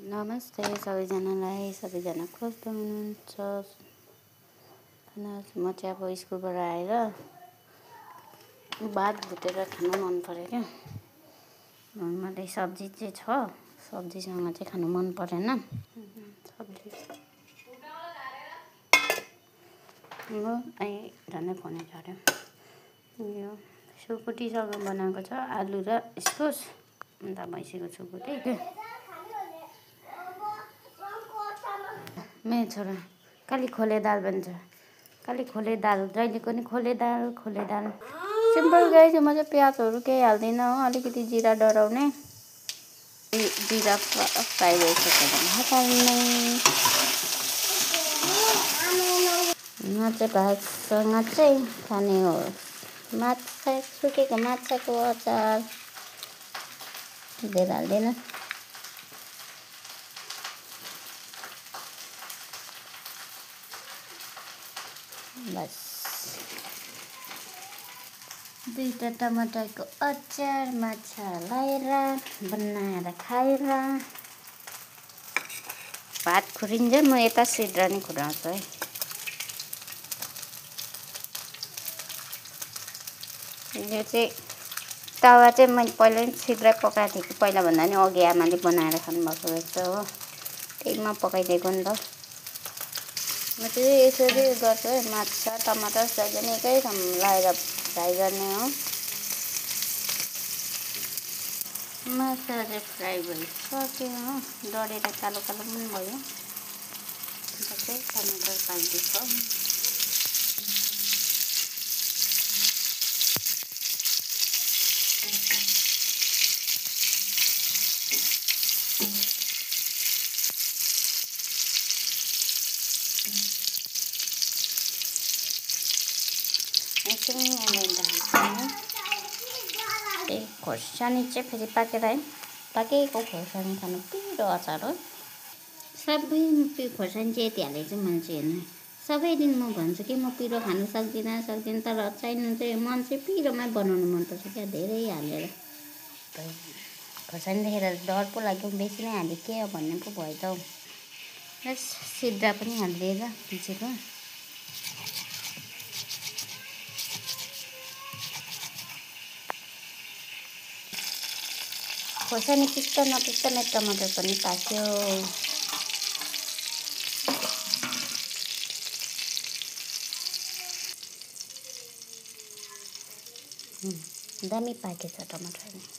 नमस्ते सबैजनालाई, सबैजना कस्तो हुनुहुन्छ? म चाहिँ अब स्कुलबाट आएर भात भुटेर खानु मन पर्यो क्या। मलाई सब्जी चाहिँ छ, सब्जीसँग चाहिँ खानु मन परेन। सब्जी झन् फोनै झऱ्यो। यो सुकुटीसँग बनाएको छ, आलु र इस्कुस अन्त भैँसीको सुकुटी के। मेरो छोरा खालि खोले दाल बन्छ, खालि खोले दाल, जहिले पनि खोले दाल खोले दाल। सिम्पल गाई चाहिँ म चाहिँ प्याजहरू केही हाल्दिनँ हो, अलिकति जिरा डराउने, जिरा फ्राई भइसक्यो भने हटाल्ने। म चाहिँ भातसँग चाहिँ खाने हो माछा, सुकेको माछाको अचार, धेरै हाल्दैन। बस 2टा टमाटरको अचार माछा लाएर बनाएर खाएर भात खुरिन्छ। म यता सिद्रा नै खुराउँछु है। यो चाहिँ तावा चाहिँ मैले पहिला नि सिद्रा पकाएको थिएँ कि, पहिला भन्दा नि अघि आमाले बनाएर खानुभएको रहेछ हो, त्यहीमा पकाइदिएको नि त। म चाहिँ यसरी गर्छु है, माछा टमाटर सबै एकै ठाउँ लाएर फ्राई गर्ने हो। माछा चाहिँ फ्राई भइसक्यो हो, डढेर कालो कालो पनि भयो। अन्त चाहिँ टमाटर पाल्दैछ। खोर्सानी चाहिँ फेरि पाकेर है, पाकेको खोर्सानी खानु पिरो अचार हो। सबै खोर्सानी चाहिँ यति हालेको चाहिँ मन चाहिँ हेर्नु, सबै दिन म भन्छु कि म पिरो खानु सक्दिनँ, तर चाहिनु चाहिँ मन चाहिँ पिरोमै बनाउनु मनपर्छ क्या, धेरै हालेर। खोर्सानी देखेर डर पो लाग्यो, बेसी नै हाल्यो के हो भन्ने पो भयो त हौ। बस सिद्रा पनि हालिदिएर पिसेको। खोर्सानी पिस्दा नपिस्दा टमाटर पनि पाक्यो। दामी पाकेछ टमाटर।